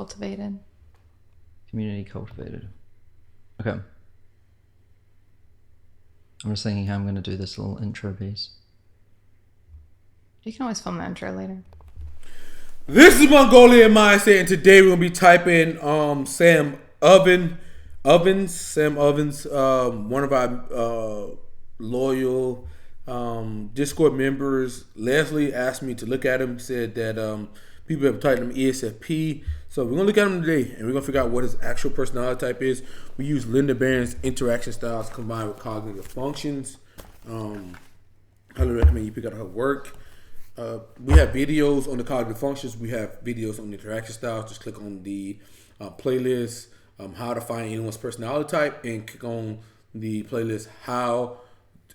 cultivated. Community cultivated. Okay. I'm just thinking how I'm going to do this little intro piece. You can always film the intro later. This is MongolianMindset, and today we're going to be typing Sam Ovens, one of our loyal Discord members. Leslie asked me to look at him, said that people have typed him ESFP. So we're going to look at him today, and we're going to figure out what his actual personality type is. We use Linda Barrens Interaction styles combined with cognitive functions. Highly recommend you pick out her work. We have videos on the cognitive functions. We have videos on the interaction styles. Just click on the playlist, how to find anyone's personality type, and click on the playlist, how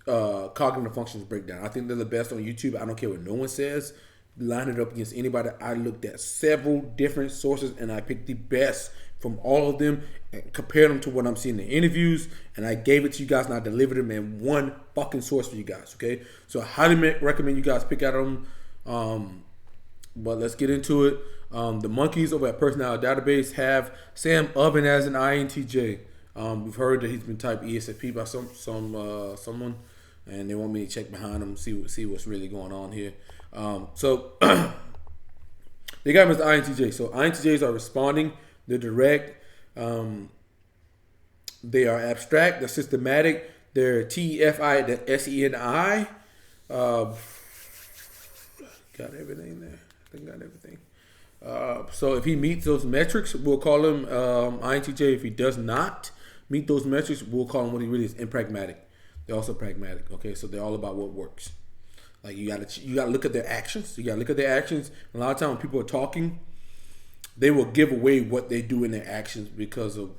cognitive functions break down. I think they're the best on YouTube. I don't care what no one says. Line it up against anybody. I looked at several different sources and I picked the best from all of them and compared them to what I'm seeing in interviews, and I gave it to you guys and I delivered them in one fucking source for you guys. Okay, so I highly recommend you guys pick out them. But let's get into it. The monkeys over at Personality Database have Sam Oven as an INTJ. We've heard that he's been typed ESFP by someone, and they want me to check behind him, see what's really going on here. So they got him as the INTJ. So INTJs are responding, they're direct, they are abstract, they're systematic, they're TEFI, the SENI. Got everything there. I think got everything. So if he meets those metrics, we'll call him INTJ. If he does not meet those metrics, we'll call him what he really is, impragmatic. They're also pragmatic. Okay, so they're all about what works. Like you gotta look at their actions. You gotta look at their actions. A lot of times when people are talking, they will give away what they do in their actions because of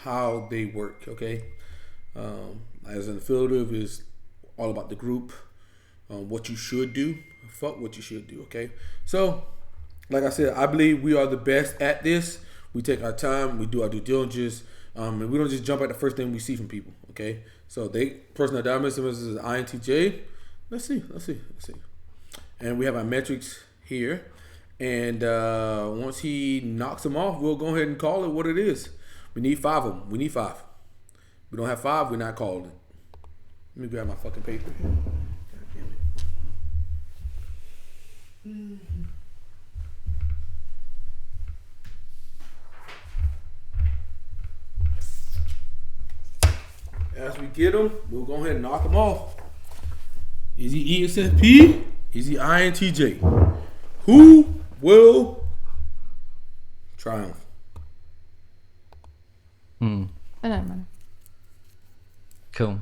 how they work. Okay, as an affiliative is all about the group, what you should do. Fuck what you should do. Okay, so like I said, I believe we are the best at this. We take our time, we do our due diligence, and we don't just jump at the first thing we see from people. Okay, so personal dimension is INTJ. Let's see. And we have our metrics here. And once he knocks them off, we'll go ahead and call it what it is. We need 5 of them. We need 5. We don't have 5, we're not calling it. Let me grab my fucking paper here. God damn it. As we get them, we'll go ahead and knock them off. Is he ESFP? Is he INTJ? Who will triumph? It doesn't matter. Cool.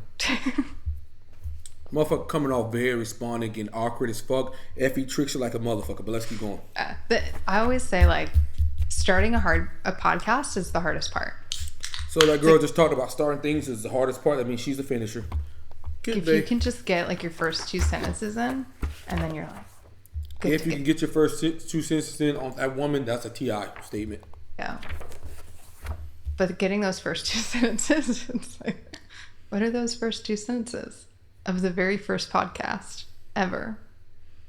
Motherfucker coming off very responding and awkward as fuck. Effie tricks you like a motherfucker, but let's keep going. But I always say, like, starting a podcast is the hardest part. So that girl just talked about starting things is the hardest part. That means she's a finisher. If you can just get like your first 2 sentences in, and then you're like, good. If you can get your first 2 sentences in on that woman, that's a TI statement. Yeah. But getting those first 2 sentences, it's like, what are those first 2 sentences of the very first podcast ever?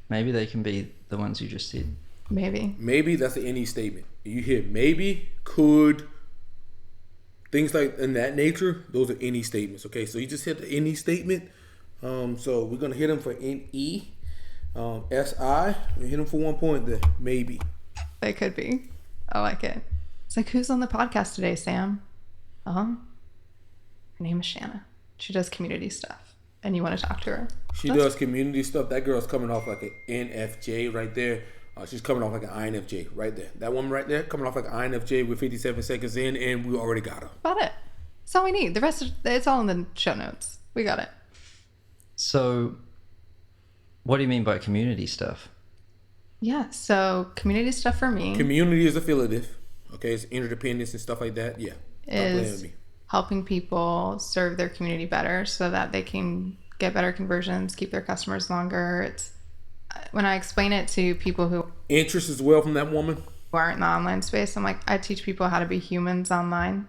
Maybe they can be the ones you just said. Maybe that's an any statement. You hear maybe, could, things like in that nature, those are any statements. Okay, so you just hit the any statement. So we're gonna hit him for NE, SI. We hit him for 1 point there. Maybe. They could be. I like it. It's like, who's on the podcast today, Sam? Her name is Shanna. She does community stuff, and you want to talk to her. She does community stuff. That girl's coming off like an NFJ right there. She's coming off like an INFJ right there. That woman right there coming off like an INFJ with 57 seconds in, and we already got her. About it. That's all we need. The rest, it's all in the show notes. We got it. So, what do you mean by community stuff? Yeah, so community stuff for me. Community is affiliative. Okay, it's interdependence and stuff like that. Yeah. Is helping people serve their community better so that they can get better conversions, keep their customers longer. It's when I explain it to people who interest as well from that woman who aren't in the online space, I'm like, I teach people how to be humans online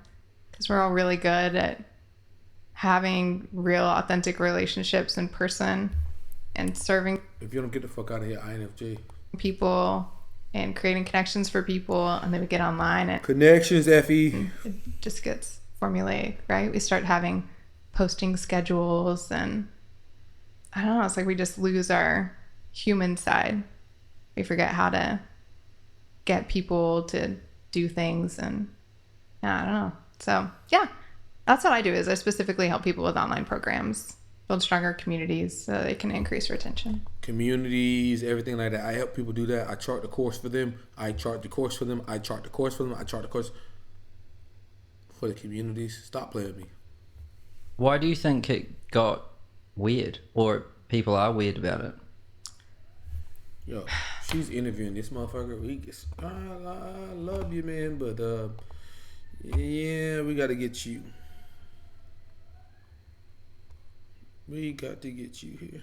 because we're all really good at having real authentic relationships in person and serving. If you don't get the fuck out of here, INFJ. People and creating connections for people, and then we get online and Connections, FE. it just gets formulaic, right? We start having posting schedules, and I don't know, it's like we just lose our human side. We forget how to get people to do things, and I don't know. So yeah, that's what I do. Is I specifically help people with online programs build stronger communities so they can increase retention. Communities, everything like that. I help people do that. I chart the course for them. I chart the course for them. I chart the course for them. I chart the course for the communities. Stop playing with me. Why do you think it got weird, or people are weird about it? Yo, she's interviewing this motherfucker. I love you, man, but yeah, we got to get you. We got to get you here.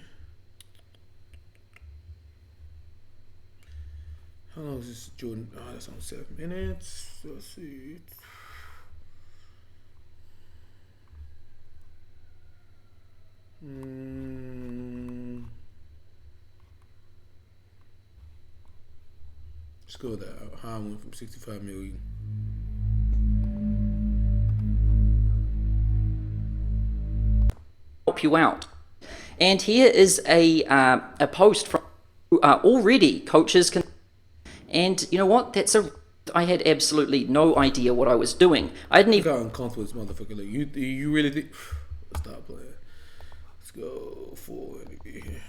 How long is this, Jordan? Oh, that's on 7 minutes. Let's see. Let's go with that. How I went from 65 million. Help you out. And here is a post from who are already coaches. And you know what? I had absolutely no idea what I was doing. I didn't even. I got uncomfortable with this motherfucker. Like, you really think? Stop playing. Let's go forward here.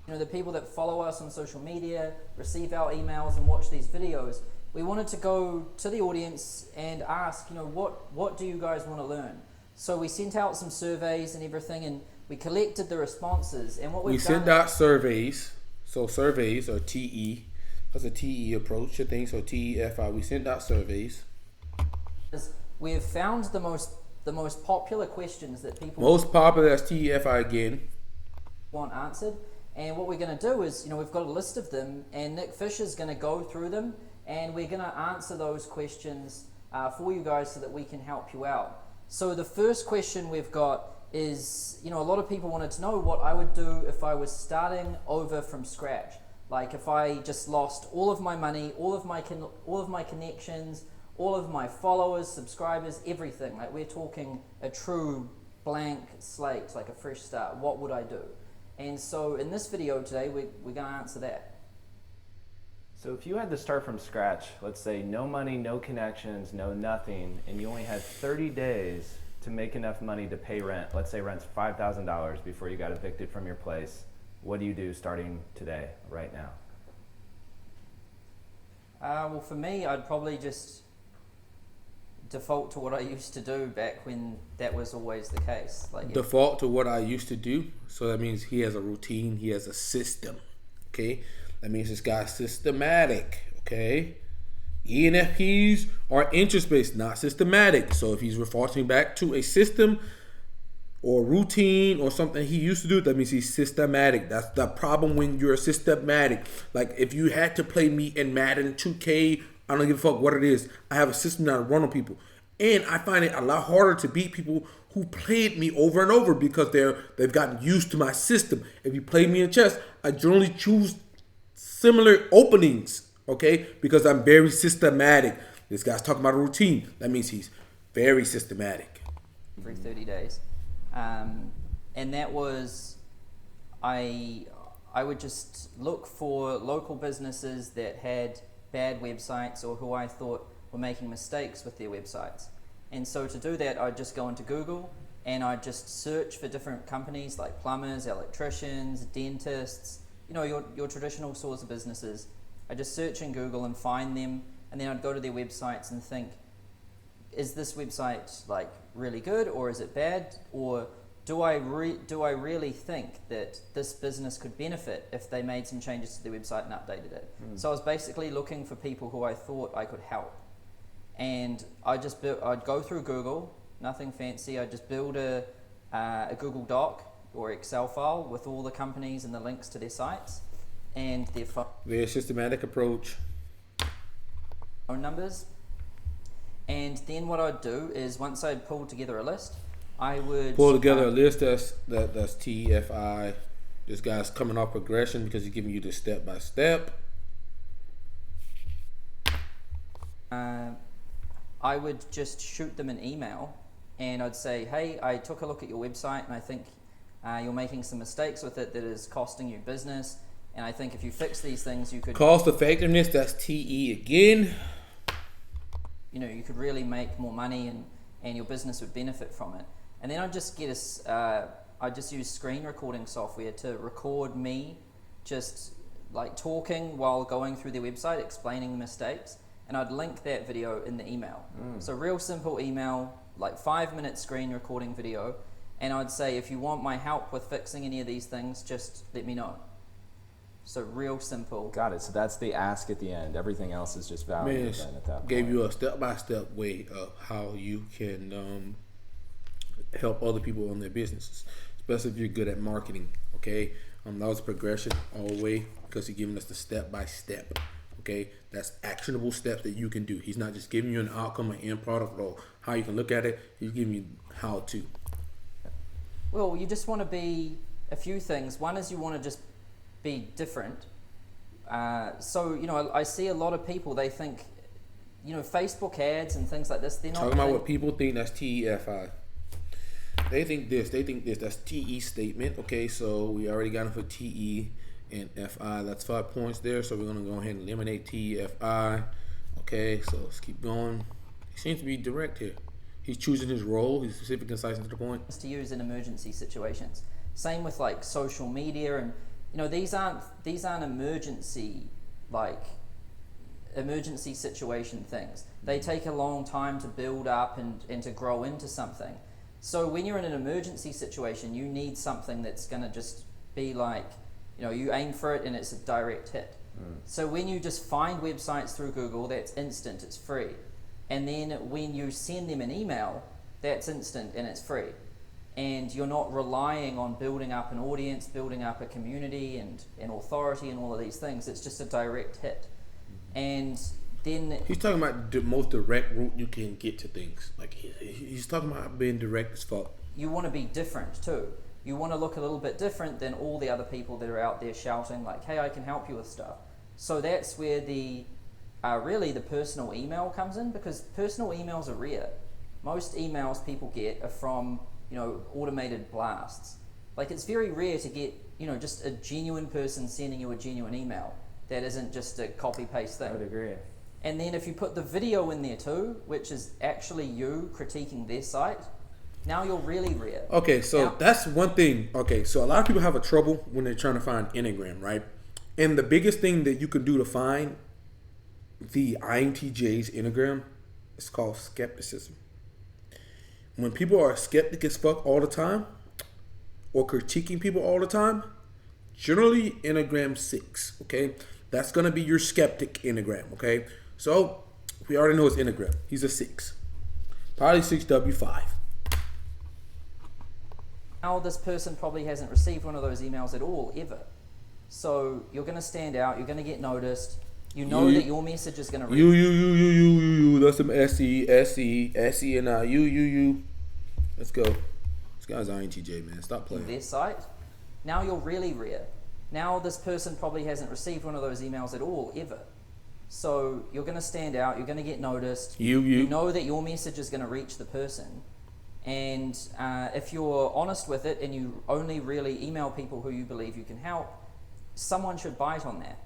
You know, the people that follow us on social media, receive our emails and watch these videos, we wanted to go to the audience and ask, you know, what do you guys want to learn? So we sent out some surveys and everything, and we collected the responses. And what we sent out surveys. So surveys are TE. That's a TE approach, I think. So TEFI. We sent out surveys. We have found the most popular questions that people most popular. That's TEFI again. Want answered. And what we're going to do is, you know, we've got a list of them, and Nick Fisher is going to go through them, and we're going to answer those questions for you guys so that we can help you out. So the first question we've got is, you know, a lot of people wanted to know what I would do if I was starting over from scratch. Like if I just lost all of my money, all of my connections, all of my followers, subscribers, everything. Like we're talking a true blank slate, like a fresh start. What would I do? And so in this video today, we're going to answer that. So if you had to start from scratch, let's say no money, no connections, no nothing, and you only had 30 days to make enough money to pay rent, let's say rent's $5,000 before you got evicted from your place, what do you do starting today, right now? Well, for me, I'd probably just default to what I used to do back when that was always the case. Like default to what I used to do. So that means he has a routine. He has a system. Okay, that means this guy's systematic. Okay, ENFPs are interest-based, not systematic. So if he's referring back to a system or routine or something he used to do, that means he's systematic. That's the problem when you're systematic. Like if you had to play me in Madden 2K, I don't give a fuck what it is. I have a system that I run on people. And I find it a lot harder to beat people who played me over and over because they've gotten used to my system. If you play me in chess, I generally choose similar openings, okay? Because I'm very systematic. This guy's talking about a routine. That means he's very systematic. Every 30 days. And that was, I would just look for local businesses that had bad websites or who I thought were making mistakes with their websites. And so to do that, I'd just go into Google and I'd just search for different companies like plumbers, electricians, dentists, you know, your traditional sorts of businesses. I just search in Google and find them, and then I'd go to their websites and think, is this website like really good or is it bad? Or do I really think that this business could benefit if they made some changes to their website and updated it? So I was basically looking for people who I thought I could help. And I'd go through Google, nothing fancy. I'd just build a Google Doc or Excel file with all the companies and the links to their sites. and their Very systematic approach. phone numbers. And then what I'd do is once I'd pulled together a list, I would Pull together a list that's TFI. This guy's coming off progression because he's giving you the step by step. I would just shoot them an email and I'd say, hey, I took a look at your website and I think you're making some mistakes with it that is costing you business. And I think if you fix these things, you could... Cost effectiveness, that's TE again. You know, you could really make more money and your business would benefit from it. And then I'd just get I just use screen recording software to record me just like talking while going through their website, explaining the mistakes. And I'd link that video in the email. So real simple email, like 5-minute screen recording video. And I'd say, if you want my help with fixing any of these things, just let me know. So real simple. Got it. So that's the ask at the end. Everything else is just value then at that point. Gave you a step-by-step way of how you can help other people on their businesses, especially if you're good at marketing. Okay, that was a progression all the way because he's giving us the step-by-step. Okay, that's actionable steps that you can do. He's not just giving you an outcome, an end product, or how you can look at it. He's giving you how to. Well, you just want to be a few things. One is you want to just be different. So, you know, I see a lot of people, they think, you know, Facebook ads and things like this, they're not... Talking about what people think, that's TEFI. They think this, that's TE statement. Okay, so we already got it for TE and FI. That's 5 points there, so we're going to go ahead and eliminate TEFI. Okay, so let's keep going. He seems to be direct here. He's choosing his role. He's specific, concise, and to the point. To use in emergency situations. Same with like social media, and you know, these aren't emergency situation things. They take a long time to build up and to grow into something. So when you're in an emergency situation, you need something that's going to just be like, you know, you aim for it and it's a direct hit. So when you just find websites through Google, that's instant, it's free. And then when you send them an email, that's instant and it's free. And you're not relying on building up an audience, building up a community and authority and all of these things. It's just a direct hit. And then... He's talking about the most direct route you can get to things. Like, he's talking about being direct as fuck. You want to be different too. You want to look a little bit different than all the other people that are out there shouting like, hey, I can help you with stuff. So that's where the really the personal email comes in, because personal emails are rare. Most emails people get are from, you know, automated blasts. Like, it's very rare to get, you know, just a genuine person sending you a genuine email that isn't just a copy paste thing. I would agree. And then if you put the video in there too, which is actually you critiquing their site, now you're really rare. Okay, so now, that's one thing. Okay, so a lot of people have a trouble when they're trying to find Enneagram, right? And the biggest thing that you can do to find the INTJ's Enneagram is called skepticism. When people are skeptic as fuck all the time, or critiquing people all the time, generally Enneagram 6, okay? That's going to be your skeptic Enneagram, okay? So, we already know his Enneagram. He's a 6. Probably 6W5. now this person probably hasn't received one of those emails at all, ever. So you're going to stand out, you're going to get noticed. You know that your message is going to reach. You. That's some SE, and you. Let's go. This guy's INTJ, man. Stop playing. Their site. Now you're really rare. Now this person probably hasn't received one of those emails at all, ever. So you're going to stand out, you're going to get noticed. You know that your message is going to reach the person. And if you're honest with it and you only really email people who you believe you can help, someone should bite on that.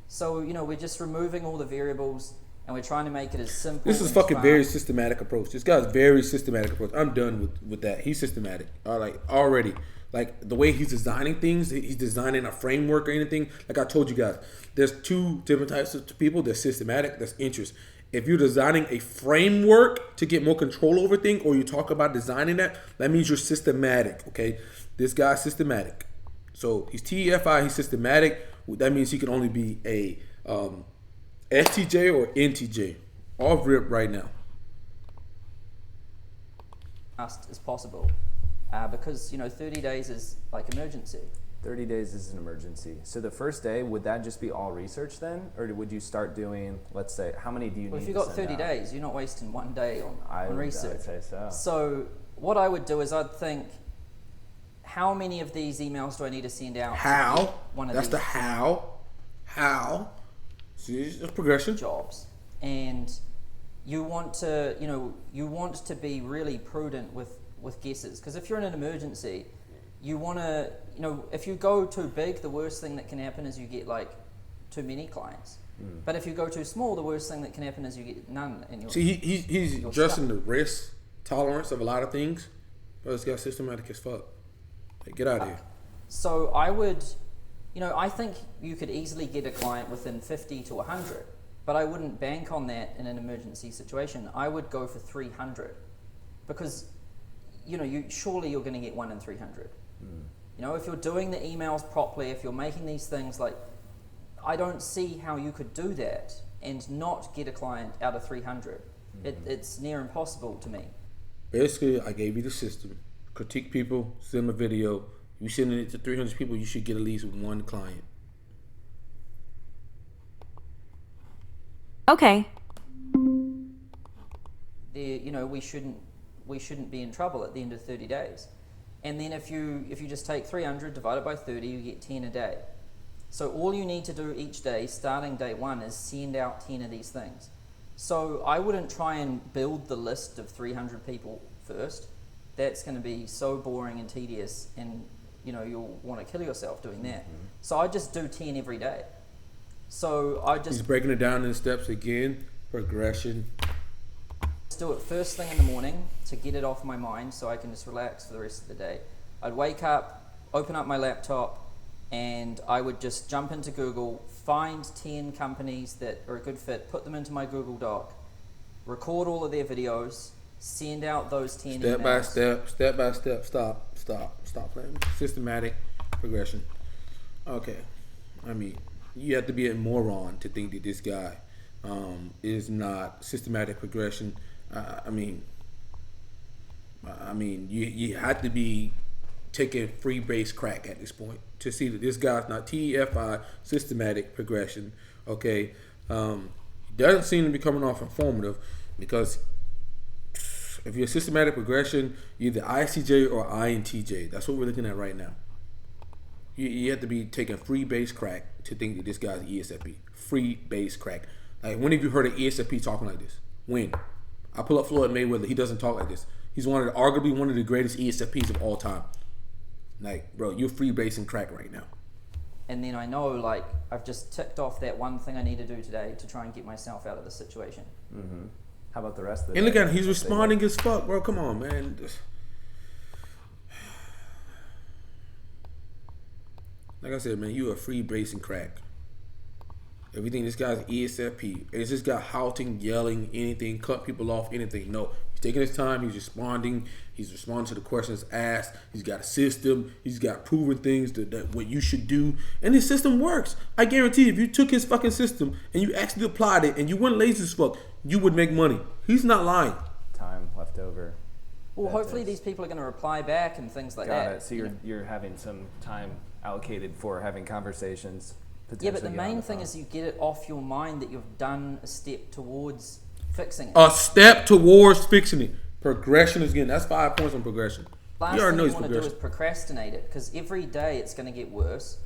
So, you know, we're just removing all the variables and we're trying to make it as simple. This is fucking very systematic approach. This guy's very systematic approach. I'm done with that. He's systematic. Already. Like, the way he's designing things, he's designing a framework or anything. Like I told you guys, there's two different types of people. There's systematic, there's interest. If you're designing a framework to get more control over things, or you talk about designing that means you're systematic, okay? This guy's systematic. So he's TEFI, he's systematic. That means he can only be a STJ or NTJ. Off rip right now. As possible. Because, you know, 30 days is like emergency. 30 days is an emergency. So the first day, would that just be all research then? Or would you start doing, let's say, how many do you Well, need if you've to got send 30 out? days, you're not wasting one day on research. I'd say so. So what I would do is I'd think, how many of these emails do I need to send out? How? To get one of That's these the how. How? See, it's progression. jobs? And you want to, you want to be really prudent with guesses, because if you're in an emergency, you want to, if you go too big, the worst thing that can happen is you get like too many clients. But if you go too small, the worst thing that can happen is you get none. And See, he's you're adjusting stuck. the risk tolerance of a lot of things, but it's got systematic as fuck. Like, get out of here. So I would, I think you could easily get a client within 50 to 100, but I wouldn't bank on that in an emergency situation. I would go for 300, because, surely you're going to get 1 in 300. If you're doing the emails properly, if you're making these things, like, I don't see how you could do that and not get a client out of 300. It's near impossible to me. Basically, I gave you the system. Critique people, send them a video. You sending it to 300 people, you should get at least one client. Okay. We shouldn't be in trouble at the end of 30 days. And then if you just take 300 divided by 30, you get 10 a day. So all you need to do each day, starting day 1, is send out 10 of these things. So I wouldn't try and build the list of 300 people first. That's going to be so boring and tedious, and you'll want to kill yourself doing that. So I just do 10 every day. So I He's just breaking it down in steps again. Progression. do it first thing in the morning to get it off my mind, so I can just relax for the rest of the day. I'd wake up, open up my laptop, and I would just jump into Google, find 10 companies that are a good fit, put them into my Google Doc, record all of their videos, send out those 10 Step emails. by step. Stop playing. Systematic progression. Okay. I mean, you have to be a moron to think that this guy is not systematic progression. I mean, you have to be taking free base crack at this point to see that this guy's not TEFI, systematic progression. Okay, he doesn't seem to be coming off informative, because if you're systematic progression, you're either ISTJ or INTJ. That's what we're looking at right now. You have to be taking free base crack to think that this guy's ESFP. Free base crack. Like, when have you heard an ESFP talking like this? When? I pull up Floyd Mayweather. He doesn't talk like this. He's arguably one of the greatest ESFPs of all time. Like, bro, you're free basing crack right now. And then I know, like, I've just ticked off that one thing I need to do today to try and get myself out of this situation. How about the rest of the And day? look at him. He's responding as fuck, bro. Come on, man. Like I said, man, you a free basing crack. Everything, this guy's ESFP. Is this guy shouting, yelling, anything, cut people off, anything? No. He's taking his time. He's responding. He's responding to the questions asked. He's got a system. He's got proven things that what you should do. And his system works. I guarantee if you took his fucking system and you actually applied it and you weren't lazy as fuck, you would make money. He's not lying. Time left over. Well, That hopefully is- that these people are going to reply back and things like Got that. it. So you're having some time allocated for having conversations. Yeah, but the potentially get on main the thing phone. is you get it off your mind that you've done a step towards fixing it. A step towards fixing it. Progression is getting, that's 5 points on progression. Last You already thing know you he's want to do is progressing. procrastinate it, because every day it's going to get worse,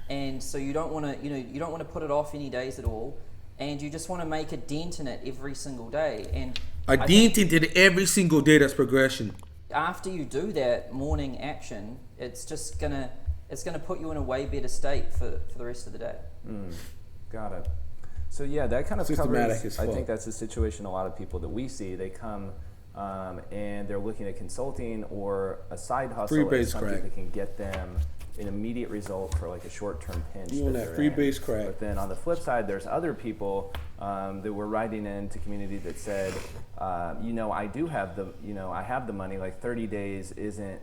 and so you don't want to, you don't want to put it off any days at all, and you just want to make a dent in it every single day. And A I think dent into every single day, that's progression. after you do that morning action, it's gonna put you in a way better state for the rest of the day. Got it. So yeah, that kind of Systematic covers. as I fuck. think that's the situation. A lot of people that we see, they come and they're looking at consulting or a side hustle. Free as base something crack. that can get them an immediate result for like a short-term pinch. You want that they're free in. base crack. But then on the flip side, there's other people that were writing into community that said, I do have I have the money. Like 30 days isn't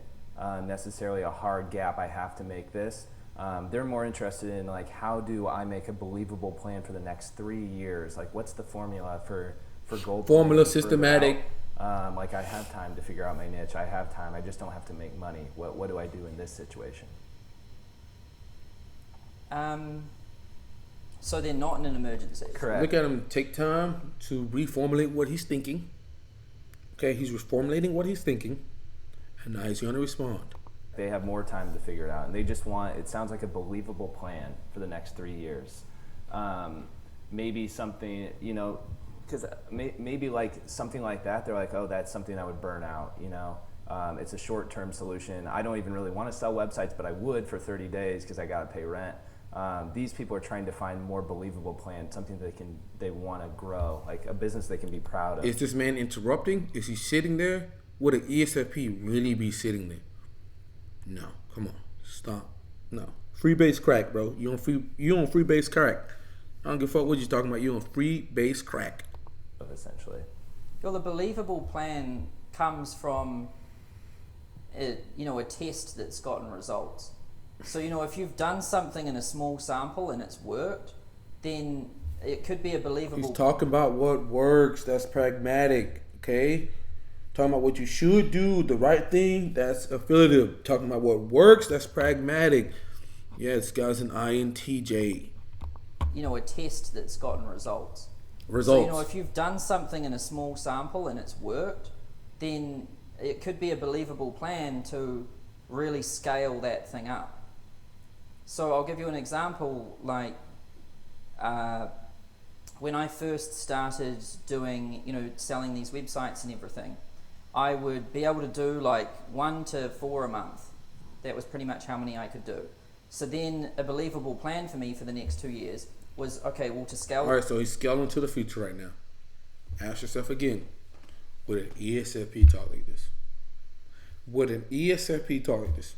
necessarily a hard gap. I have to make this. They're more interested in like, how do I make a believable plan for the next 3 years? Like, what's the formula for goal? Formula, planning further systematic. out? Like, I have time to figure out my niche. I have time. I just don't have to make money. What do I do in this situation? So they're not in an emergency. Correct. Look at him take time to reformulate what he's thinking. Okay, he's reformulating what he's thinking, and now he's going to respond. They have more time to figure it out, and they just want, it sounds like a believable plan for the next 3 years. Maybe something, you know, because maybe like something like that, they're like, oh, that's something that would burn out, you know. It's a short-term solution. I don't even really want to sell websites, but I would for 30 days because I got to pay rent. These people are trying to find more believable plan, something they want to grow, like a business they can be proud of. Is this man interrupting? Is he sitting there? Would an ESFP really be sitting there? No, come on, stop. No, free base crack, bro. You on free base crack. I don't give a fuck what you're talking about. You on free base crack. Essentially. Well, the believable plan comes from a test that's gotten results. So, if you've done something in a small sample and it's worked, then it could be a believable. He's talking about what works. That's pragmatic, okay? Talking about what you should do, the right thing, that's affiliative. Talking about what works, that's pragmatic. Yeah, this guy's an INTJ. A test that's gotten results. Results. So, if you've done something in a small sample and it's worked, then it could be a believable plan to really scale that thing up. So I'll give you an example, like when I first started doing, selling these websites and everything, I would be able to do like 1 to 4 a month. That was pretty much how many I could do. So then a believable plan for me for the next 2 years was, okay, well, to scale. All right, so he's scaling to the future right now. Ask yourself again, would an ESFP talk like this? Would an ESFP talk like this?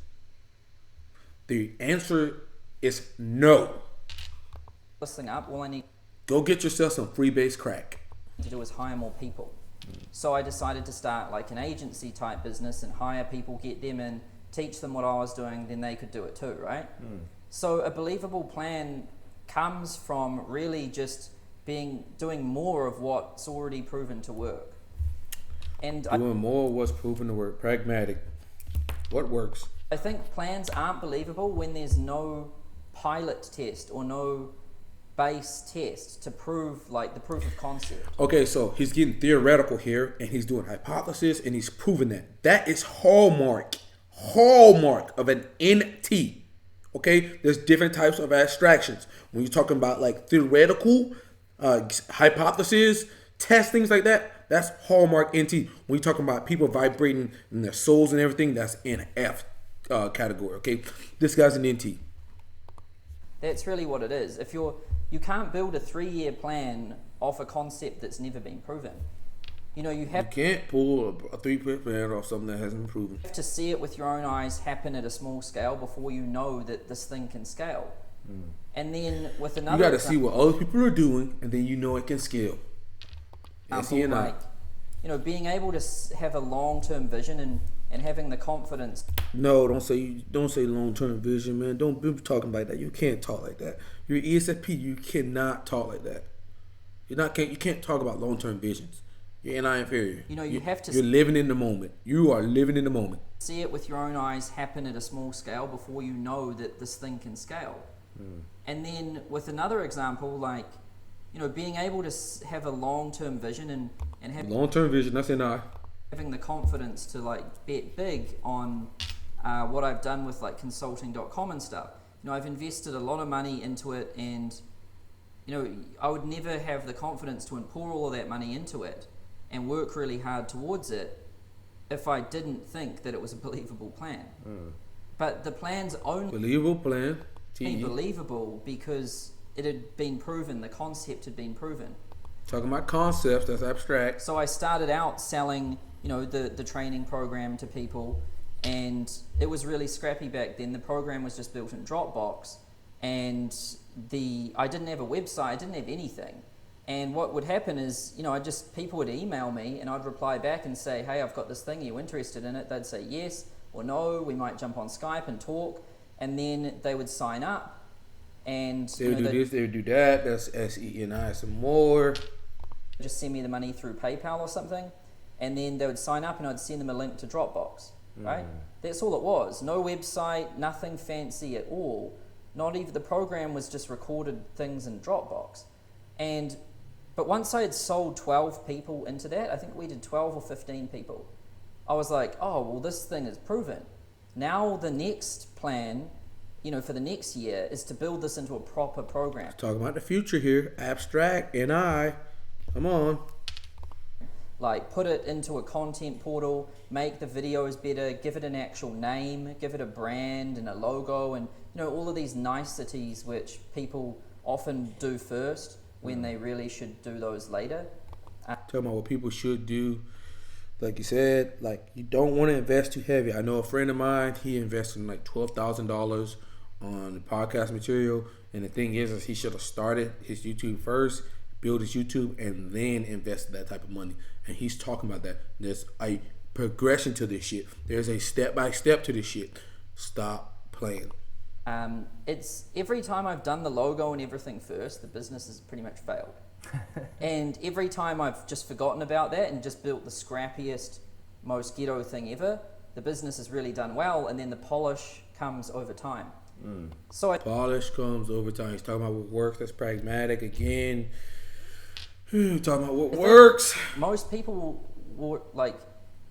The answer is no. This thing up, all I need Go get yourself some free base crack. to do is hire more people. So I decided to start like an agency type business and hire people, get them in, teach them what I was doing, then they could do it too, right? So a believable plan comes from really just doing more of what's already proven to work. And Doing more of what's proven to work. Pragmatic. What works? I think plans aren't believable when there's no pilot test or no base test to prove like the proof of concept. Okay, so he's getting theoretical here, and he's doing hypothesis, and he's proving that. That is hallmark of an NT. Okay, there's different types of abstractions. When you're talking about like theoretical hypothesis, test, things like that, that's hallmark NT. When you're talking about people vibrating in their souls and everything, that's in F category. Okay, this guy's an NT. That's really what it is. If you can't build a 3-year plan off a concept that's never been proven. You can't pull a 3-year plan off something that hasn't been proven. to see it with your own eyes happen at a small scale before you know that this thing can scale. And then with another, You got to see what other people are doing, and then you know it can scale. like, being able to have a long-term vision and having the confidence. No, don't say long-term vision, man. Don't be talking like that. You can't talk like that. You're ESFP. You cannot talk like that. You can't talk about long-term visions. You're inferior. You have to. You're living in the moment. You are living in the moment. See it with your own eyes happen at a small scale before you know that this thing can scale. And then with another example, like, being able to have a long-term vision and have Long-term vision. That's in I. having the confidence to like bet big on what I've done with like consulting.com and stuff. I've invested a lot of money into it, and I would never have the confidence to pour all of that money into it and work really hard towards it if I didn't think that it was a believable plan. But the plan's only Believable plan. T. believable because it had been proven, the concept had been proven. Talking about concepts, that's abstract. So I started out selling, the training program to people, and it was really scrappy back then. The program was just built in Dropbox, and I didn't have a website, I didn't have anything. And what would happen is, people would email me, and I'd reply back and say, hey, I've got this thing, are you interested in it? They'd say yes or no, we might jump on Skype and talk, and then they would sign up, and They would do this, they would do that, that's SENI some more. Just send me the money through PayPal or something, and then they would sign up and I'd send them a link to Dropbox, right? That's all it was. No website, nothing fancy at all. not even the program was just recorded things in Dropbox. But once I had sold 12 people into that, I think we did 12 or 15 people, I was like, oh, well, this thing is proven. Now the next plan, for the next year is to build this into a proper program. Talking about the future here. Abstract, NI. Come on. Like, put it into a content portal, make the videos better, give it an actual name, give it a brand and a logo, and all of these niceties which people often do first when they really should do those later. Talking about what people should do. Like you said, like, you don't want to invest too heavy. I know a friend of mine, he invested like $12,000 on the podcast material, and the thing is he should have started his YouTube first, build his YouTube, and then invested that type of money. And he's talking about that. There's a progression to this shit. There's a step-by-step to this shit. Stop playing. It's every time I've done the logo and everything first, the business has pretty much failed. And every time I've just forgotten about that and just built the scrappiest, most ghetto thing ever, the business has really done well, and then the polish comes over time. Polish comes over time. He's talking about what works. That's pragmatic again. Talking about what works. Most people like,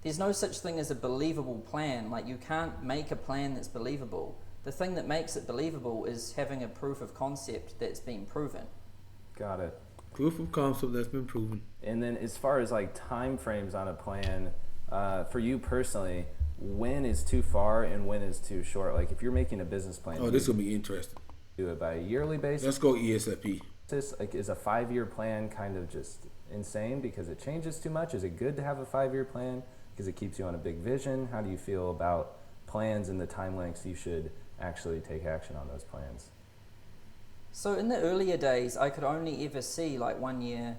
there's no such thing as a believable plan. Like, you can't make a plan that's believable. The thing that makes it believable is having a proof of concept that's been proven. Got it. Proof of concept that's been proven. And then as far as like time frames on a plan, for you personally, when is too far and when is too short? Like, if you're making a business plan, this is gonna be interesting. Do it by a yearly basis. Let's go ESFP. Like, is a 5-year plan kind of just insane because it changes too much? Is it good to have a 5-year plan because it keeps you on a big vision? How do you feel about plans and the time lengths you should actually take action on those plans? So in the earlier days, I could only ever see like 1 year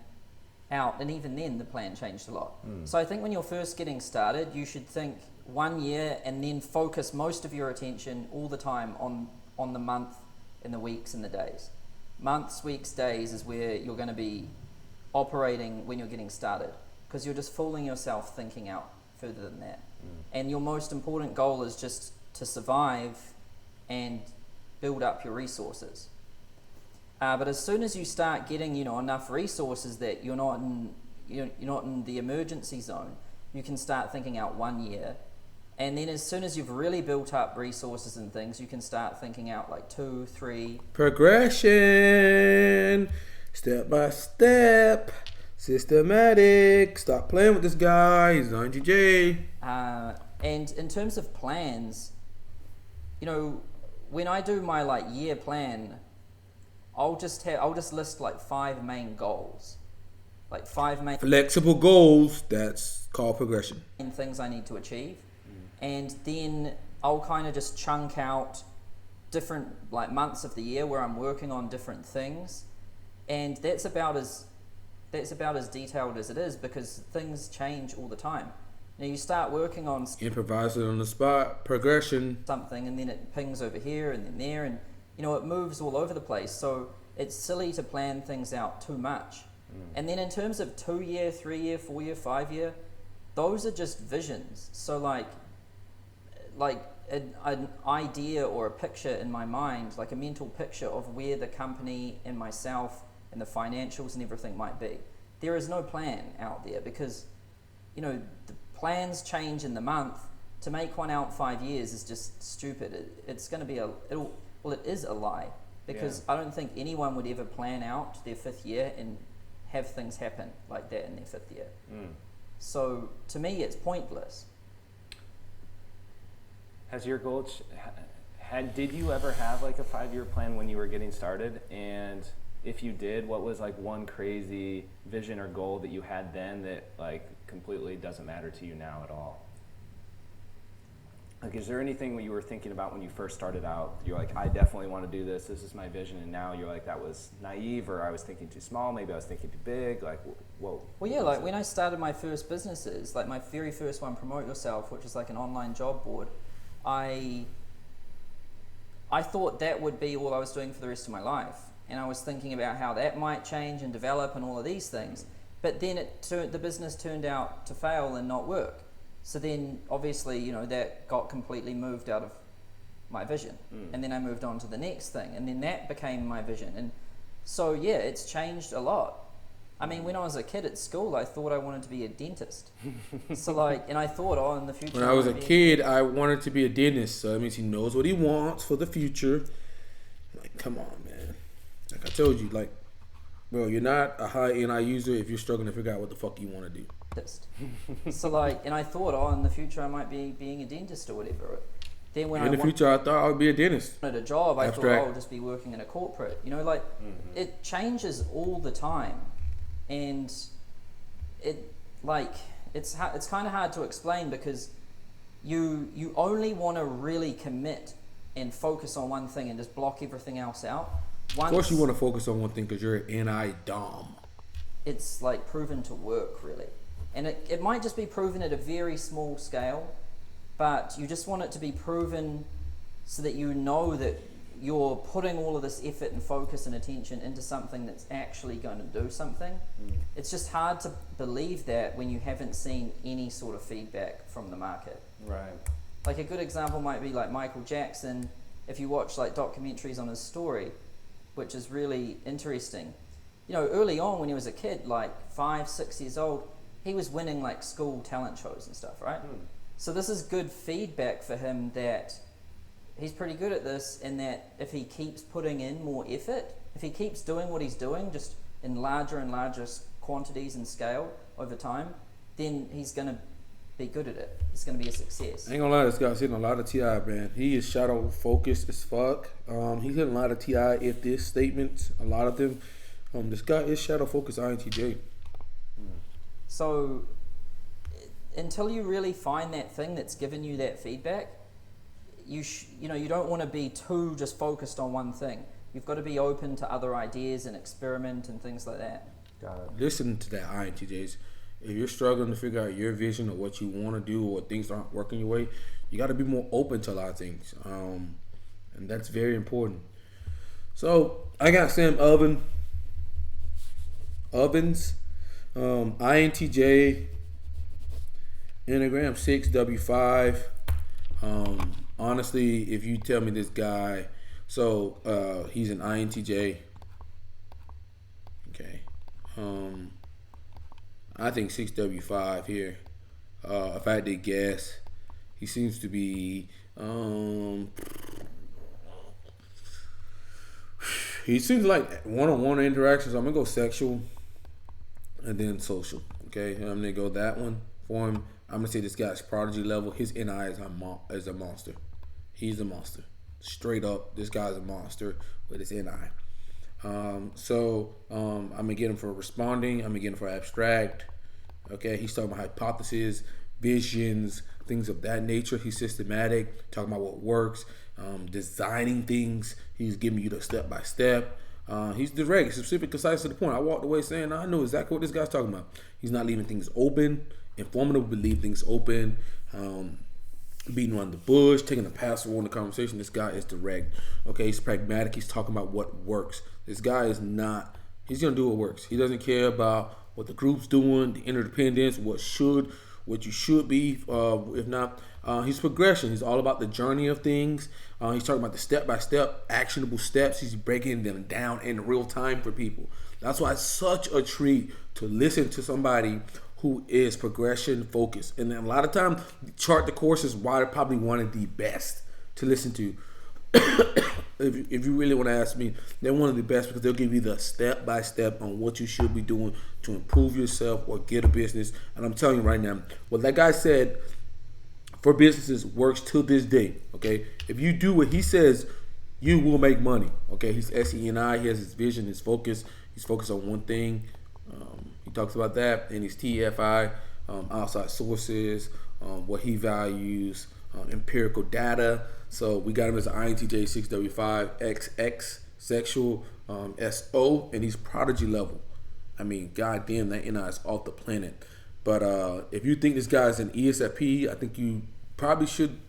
out, and even then the plan changed a lot. So I think when you're first getting started, you should think 1 year and then focus most of your attention all the time on the month and the weeks and the days. Months, weeks, days is where you're going to be operating when you're getting started, because you're just fooling yourself thinking out further than that. And your most important goal is just to survive and build up your resources. But as soon as you start getting enough resources that you're not in the emergency zone, you can start thinking out 1 year. And then as soon as you've really built up resources and things, you can start thinking out like 2, 3. Progression, step by step, systematic. Stop playing with this guy. He's an entj. And in terms of plans, when I do my like year plan, I'll just list like 5 main goals, like 5 main flexible goals. That's called progression. Things I need to achieve. And then I'll kind of just chunk out different like months of the year where I'm working on different things, and that's about as detailed as it is, because things change all the time. Now you start working on improvise it on the spot, progression, something, and then it pings over here and then there, and it moves all over the place. So it's silly to plan things out too much. And then in terms of 2 year, 3 year, 4 year, 5 year, those are just visions. So like an idea or a picture in my mind, like a mental picture of where the company and myself and the financials and everything might be. There is no plan out there, because the plans change in the month. To make one out 5 years is just stupid. It's going to be it is a lie, because I don't think anyone would ever plan out their 5th year and have things happen like that in their 5th year. So to me, it's pointless. Has your goal did you ever have like a 5-year plan when you were getting started? And if you did, what was like one crazy vision or goal that you had then that like completely doesn't matter to you now at all? Like, is there anything you were thinking about when you first started out? You're like, I definitely want to do this. This is my vision. And now you're like, that was naive, or I was thinking too small. Maybe I was thinking too big. Like, whoa. Well, yeah, like when I started my first businesses, like my very first one, Promote Yourself, which is like an online job board, I thought that would be all I was doing for the rest of my life. And I was thinking about how that might change and develop and all of these things. But then the business turned out to fail and not work. So then, obviously, that got completely moved out my vision. And then I moved on to the next thing, and then that became my vision. And so yeah, it's changed a lot. I mean, when I was a kid at school, I thought I wanted to be a dentist. So like, and I thought, oh, in the future. When I was a kid, I wanted to be a dentist. So that means he knows what he wants for the future. Like, come on, man. Like I told you, like, bro, you're not a high NI user if you're struggling to figure out what the fuck you want to do. So like, and I thought, oh, in the future I might be being a dentist or whatever. Then when In the future, I thought I would be a dentist. wanted a job, I Abstract. thought, oh, I'll just be working in a corporate. You know, like, it changes all the time. And it, like, it's kind of hard to explain because you only want to really commit and focus on one thing and just block everything else out. Of course you want to focus on one thing because you're an NI dom. It's like proven to work really. And it might just be proven at a very small scale, but you just want it to be proven so that you know that you're putting all of this effort and focus and attention into something that's actually going to do something. It's just hard to believe that when you haven't seen any sort of feedback from the market. Right. Like a good example might be like Michael Jackson. If you watch like documentaries on his story, which is really interesting. You know, early on when he was a kid, like 5, 6 years old, he was winning like school talent shows and stuff, right? So this is good feedback for him that he's pretty good at this, and that if he keeps putting in more effort, if he keeps doing what he's doing, just in larger and larger quantities and scale over time, then he's going to be good at it. It's going to be a success. I ain't gonna lie, this guy's hitting a lot of TI, man. He is shadow focused as fuck. He's hitting a lot of TI if this statements, a lot of them. This guy is shadow focused INTJ. So until you really find that thing that's given you that feedback, you don't want to be too just focused on one thing. You've got to be open to other ideas and experiment and things like that. Got it. Listen to that, INTJs. If you're struggling to figure out your vision or what you want to do or things aren't working your way, you got to be more open to a lot of things. And that's very important. So I got Sam Ovens, INTJ, Enneagram 6W5. Honestly, if you tell me this guy, so he's an INTJ. Okay. I think 6W5 here. If I had to guess, he seems to be he seems like one-on-one interactions. I'm gonna go sexual and then social. Okay, I'm gonna go that one for him. I'm gonna say this guy's prodigy level. His NI is a monster. He's a monster. Straight up, this guy's a monster with his NI. I'm gonna get him for responding. I'm gonna get him for abstract. Okay, he's talking about hypotheses, visions, things of that nature. He's systematic, talking about what works, designing things. He's giving you the step by step. He's direct, specific, concise, to the point. I walked away saying, I know exactly what this guy's talking about. He's not leaving things open, informative, but leave things open. Beating around the bush, taking a passive role in the conversation. This guy is direct. Okay, he's pragmatic. He's talking about what works. This guy is not, he's going to do what works. He doesn't care about what the group's doing, the interdependence, what you should be, if not. He's progression. He's all about the journey of things. He's talking about the step-by-step, actionable steps. He's breaking them down in real time for people. That's why it's such a treat to listen to somebody who is progression focused. And then a lot of time, chart the course is why they're probably one of the best to listen to. If you really want to ask me, they're one of the best because they'll give you the step by step on what you should be doing to improve yourself or get a business. And I'm telling you right now, what that guy said for businesses works till this day. Okay, if you do what he says, you will make money. Okay, he's SENI. He has his vision, his focus. He's focused on one thing. He talks about that, and he's TFI, outside sources, what he values, empirical data. So we got him as an INTJ 6W5 XX sexual SO, and he's prodigy level. I mean, goddamn, that NI is off the planet. But if you think this guy's an ESFP, I think you probably should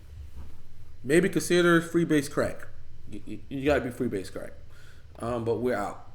maybe consider free base crack. You gotta be free base crack. But we're out.